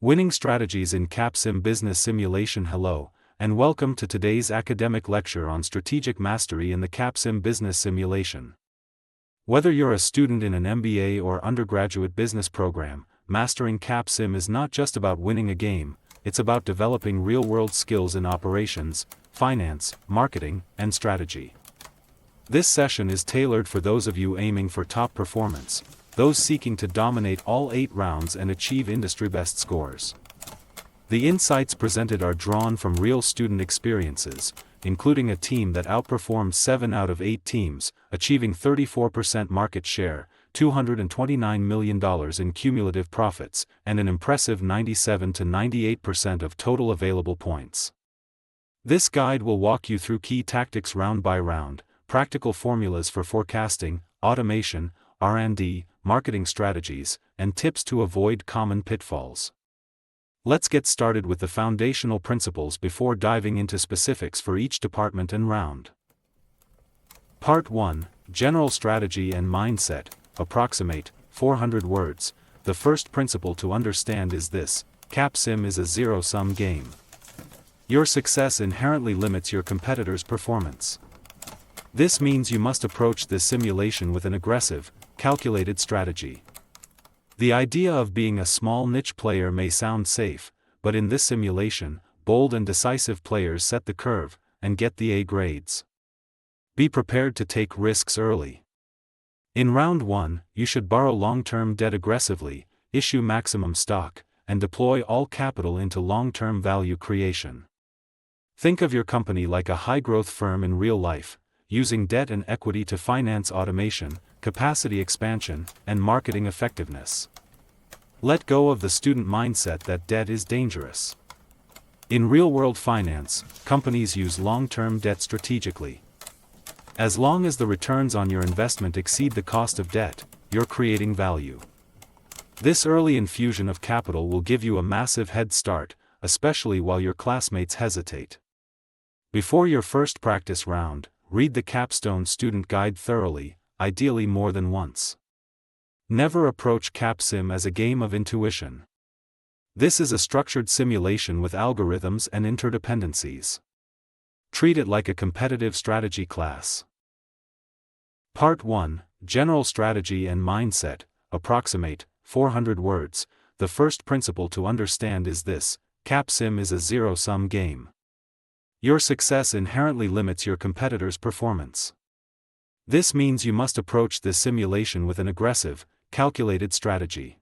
Winning Strategies in Capsim Business Simulation. Hello, and welcome to today's academic lecture on strategic mastery in the Capsim Business Simulation. Whether you're a student in an MBA or undergraduate business program, mastering Capsim is not just about winning a game, it's about developing real-world skills in operations, finance, marketing, and strategy. This session is tailored for those of you aiming for top performance, those seeking to dominate all 8 rounds and achieve industry-best scores. The insights presented are drawn from real student experiences, including a team that outperformed 7 out of 8 teams, achieving 34% market share, $229 million in cumulative profits, and an impressive 97 to 98% of total available points. This guide will walk you through key tactics round by round, practical formulas for forecasting, automation, R&D, marketing strategies, and tips to avoid common pitfalls. Let's get started with the foundational principles before diving into specifics for each department and round. Part 1, General Strategy and Mindset. Approximate, 400 words. The first principle to understand is this: Capsim is a zero-sum game. Your success inherently limits your competitor's performance. This means you must approach this simulation with an aggressive, calculated strategy. The idea of being a small niche player may sound safe, but in this simulation, bold and decisive players set the curve and get the A grades. Be prepared to take risks early. In round 1, you should borrow long-term debt aggressively, issue maximum stock, and deploy all capital into long-term value creation. Think of your company like a high-growth firm in real life, using debt and equity to finance automation, capacity expansion, and marketing effectiveness. Let go of the student mindset that debt is dangerous. In real-world finance, companies use long-term debt strategically. As long as the returns on your investment exceed the cost of debt, you're creating value. This early infusion of capital will give you a massive head start, especially while your classmates hesitate. Before your first practice round, read the Capstone student guide thoroughly, ideally more than once. Never approach Capsim as a game of intuition. This is a structured simulation with algorithms and interdependencies. Treat it like a competitive strategy class. Part 1, General Strategy and Mindset. Approximate, 400 words. The first principle to understand is this: Capsim is a zero-sum game. Your success inherently limits your competitor's performance. This means you must approach this simulation with an aggressive, calculated strategy.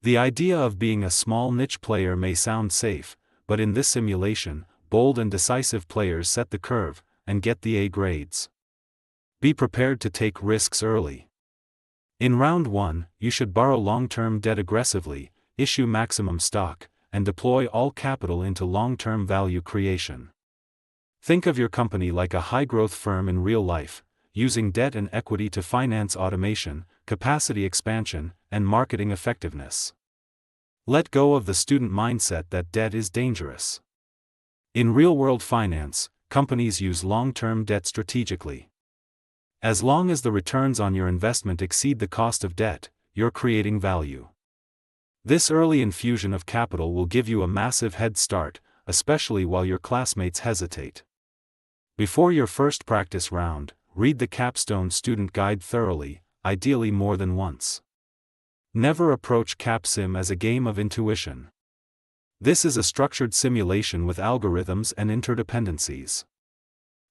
The idea of being a small niche player may sound safe, but in this simulation, bold and decisive players set the curve and get the A grades. Be prepared to take risks early. In round 1, you should borrow long-term debt aggressively, issue maximum stock, and deploy all capital into long-term value creation. Think of your company like a high-growth firm in real life, using debt and equity to finance automation, capacity expansion, and marketing effectiveness. Let go of the student mindset that debt is dangerous. In real-world finance, companies use long-term debt strategically. As long as the returns on your investment exceed the cost of debt, you're creating value. This early infusion of capital will give you a massive head start, especially while your classmates hesitate. Before your first practice round, read the Capstone student guide thoroughly, ideally more than once. Never approach Capsim as a game of intuition. This is a structured simulation with algorithms and interdependencies.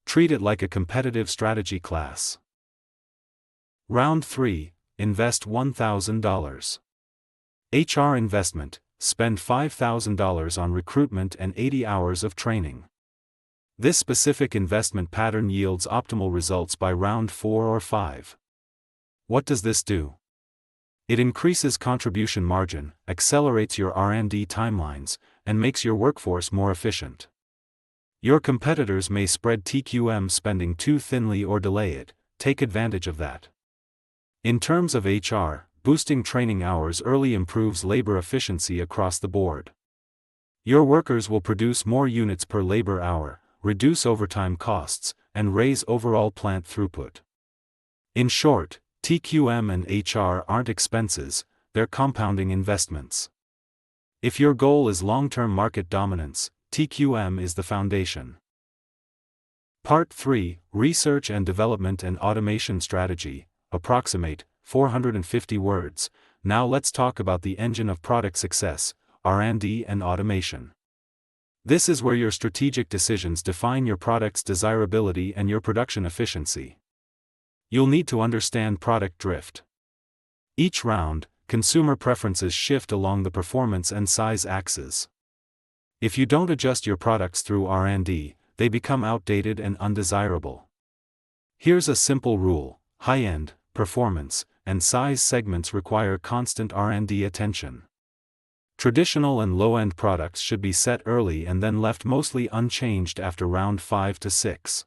Treat it like a competitive strategy class. Round 3, Invest $1,000. HR investment, spend $5,000 on recruitment and 80 hours of training. This specific investment pattern yields optimal results by round 4 or 5. What does this do? It increases contribution margin, accelerates your R&D timelines, and makes your workforce more efficient. Your competitors may spread TQM spending too thinly or delay it. Take advantage of that. In terms of HR, boosting training hours early improves labor efficiency across the board. Your workers will produce more units per labor hour, reduce overtime costs, and raise overall plant throughput. In short, TQM and HR aren't expenses, they're compounding investments. If your goal is long-term market dominance, TQM is the foundation. Part 3, Research and Development and Automation Strategy, approximate, 450 words. Now let's talk about the engine of product success, R&D and automation. This is where your strategic decisions define your product's desirability and your production efficiency. You'll need to understand product drift. Each round, consumer preferences shift along the performance and size axes. If you don't adjust your products through R&D, they become outdated and undesirable. Here's a simple rule: high-end, performance, and size segments require constant R&D attention. Traditional and low-end products should be set early and then left mostly unchanged after round 5 to 6.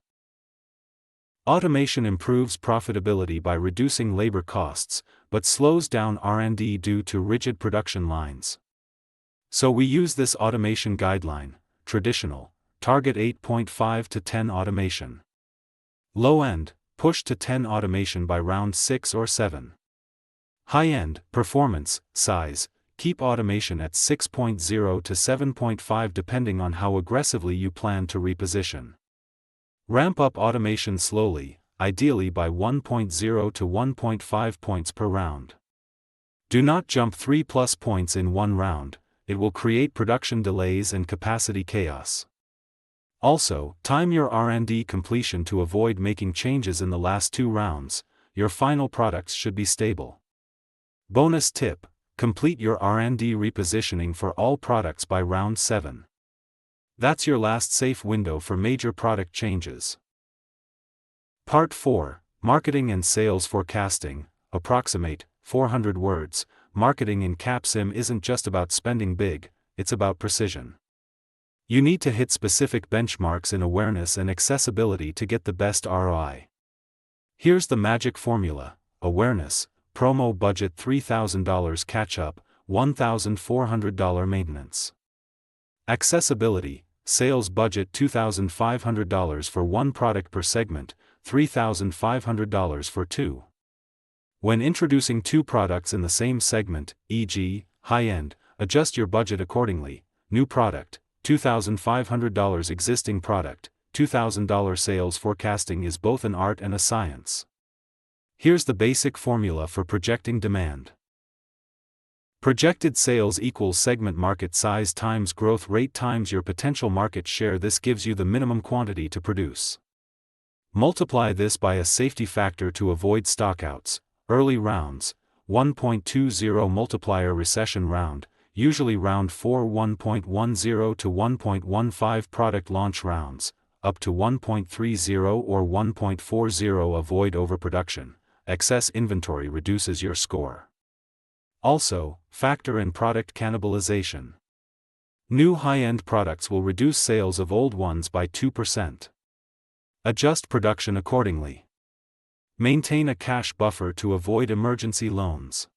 Automation improves profitability by reducing labor costs, but slows down R&D due to rigid production lines. So we use this automation guideline: traditional, target 8.5 to 10 automation. Low-end, push to 10 automation by round 6 or 7. High-end, performance, size, keep automation at 6.0 to 7.5 depending on how aggressively you plan to reposition. Ramp up automation slowly, ideally by 1.0 to 1.5 points per round. Do not jump 3+ points in one round, it will create production delays and capacity chaos. Also, time your R&D completion to avoid making changes in the last 2 rounds. Your final products should be stable. Bonus tip: complete your R&D repositioning for all products by round 7. That's your last safe window for major product changes. Part 4, Marketing and Sales Forecasting, approximate, 400 words. Marketing in Capsim isn't just about spending big, it's about precision. You need to hit specific benchmarks in awareness and accessibility to get the best ROI. Here's the magic formula: awareness, promo budget $3,000 catch-up, $1,400 maintenance. Accessibility, sales budget $2,500 for one product per segment, $3,500 for 2. When introducing 2 products in the same segment, e.g., high-end, adjust your budget accordingly. New product, $2,500. Existing product, $2,000. Sales forecasting is both an art and a science. Here's the basic formula for projecting demand. Projected sales equals segment market size times growth rate times your potential market share. This gives you the minimum quantity to produce. Multiply this by a safety factor to avoid stockouts. Early rounds, 1.20 multiplier. Recession round, usually round 4, 1.10 to 1.15. Product launch rounds, up to 1.30 or 1.40. Avoid overproduction. Excess inventory reduces your score. Also, factor in product cannibalization. New high-end products will reduce sales of old ones by 2%. Adjust production accordingly. Maintain a cash buffer to avoid emergency loans.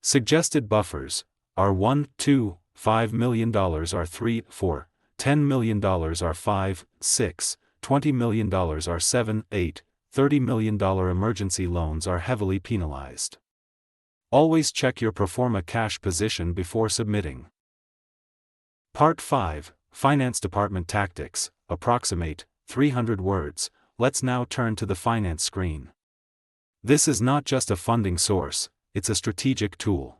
Suggested buffers are $1, $2, $5 million are $3, $4, $10 million are $5, $6, $20 million are $7, $8, $30 million emergency loans are heavily penalized. Always check your pro forma cash position before submitting. Part 5, Finance Department Tactics, approximate, 300 words. Let's now turn to the finance screen. This is not just a funding source, it's a strategic tool.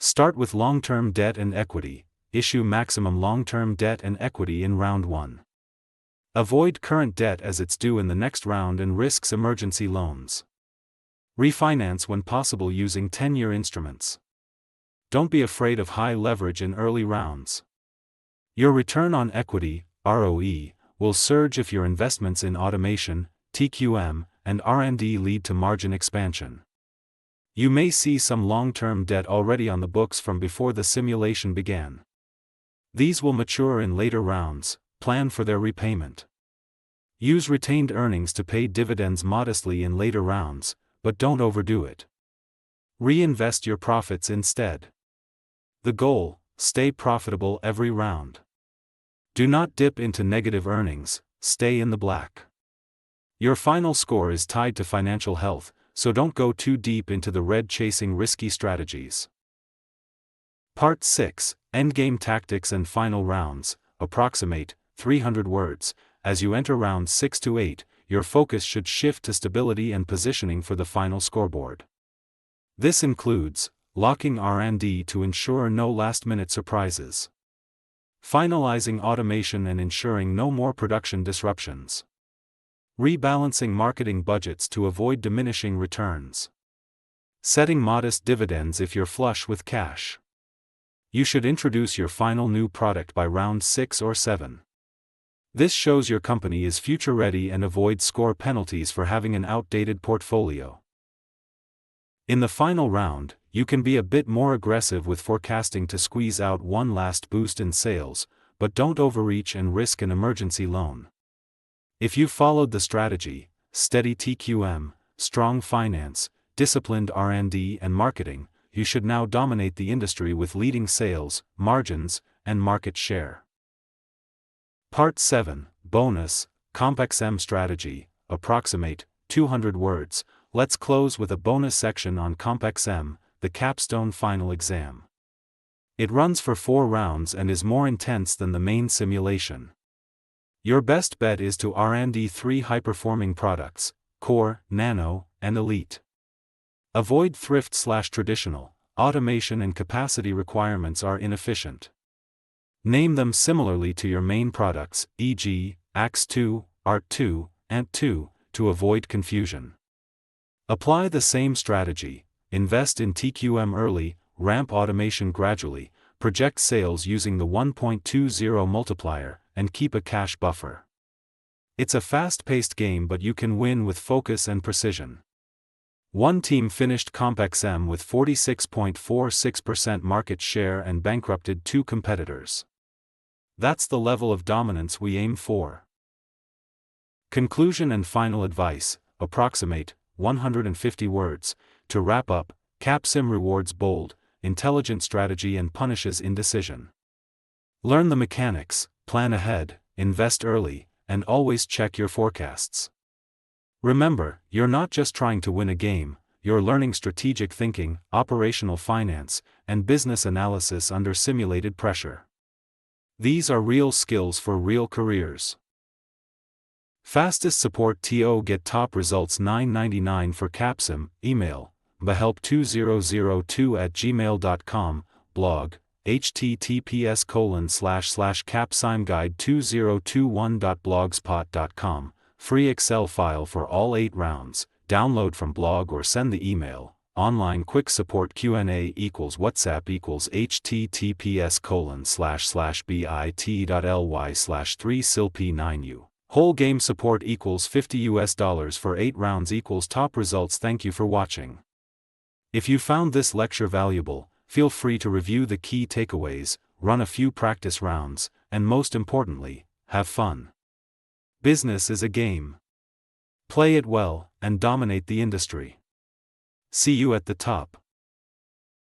Start with long-term debt and equity. Issue maximum long-term debt and equity in round 1. Avoid current debt as it's due in the next round and risks emergency loans. Refinance when possible using 10-year instruments. Don't be afraid of high leverage in early rounds. Your return on equity, ROE, will surge if your investments in automation, TQM, and R&D lead to margin expansion. You may see some long-term debt already on the books from before the simulation began. These will mature in later rounds. Plan for their repayment. Use retained earnings to pay dividends modestly in later rounds, but don't overdo it. Reinvest your profits instead. The goal: stay profitable every round. Do not dip into negative earnings, stay in the black. Your final score is tied to financial health, so don't go too deep into the red chasing risky strategies. Part 6, Endgame Tactics and Final Rounds, approximate, 300 words. As you enter rounds 6 to 8, your focus should shift to stability and positioning for the final scoreboard. This includes locking R&D to ensure no last-minute surprises, finalizing automation and ensuring no more production disruptions, rebalancing marketing budgets to avoid diminishing returns, setting modest dividends if you're flush with cash. You should introduce your final new product by round 6 or 7. This shows your company is future-ready and avoids score penalties for having an outdated portfolio. In the final round, you can be a bit more aggressive with forecasting to squeeze out one last boost in sales, but don't overreach and risk an emergency loan. If you followed the strategy, steady TQM, strong finance, disciplined R&D and marketing, you should now dominate the industry with leading sales, margins, and market share. Part 7, Bonus, Capsim Strategy, approximate, 200 words. Let's close with a bonus section on Capsim, the Capstone final exam. It runs for 4 rounds and is more intense than the main simulation. Your best bet is to R&D 3 high-performing products, Core, Nano, and Elite. Avoid thrift/traditional, automation and capacity requirements are inefficient. Name them similarly to your main products, e.g., AX2, ART2, ANT2, to avoid confusion. Apply the same strategy, invest in TQM early, ramp automation gradually, project sales using the 1.20 multiplier, and keep a cash buffer. It's a fast-paced game, but you can win with focus and precision. One team finished Capsim with 46.46% market share and bankrupted 2 competitors. That's the level of dominance we aim for. Conclusion and final advice, approximate, 150 words. To wrap up, Capsim rewards bold, intelligent strategy and punishes indecision. Learn the mechanics, plan ahead, invest early, and always check your forecasts. Remember, you're not just trying to win a game, you're learning strategic thinking, operational finance, and business analysis under simulated pressure. These are real skills for real careers. Fastest support TO get top results $9.99 for Capsim, email, behelp2002@gmail.com, blog, https://capsimguide2021.blogspot.com, free Excel file for all 8 rounds, download from blog or send the email. Online quick support Q&A equals WhatsApp equals https://bit.ly/3silp9u. Whole game support equals $50 for 8 rounds equals top results. Thank you for watching. If you found this lecture valuable, feel free to review the key takeaways, run a few practice rounds, and most importantly, have fun. Business is a game. Play it well, and dominate the industry. See you at the top.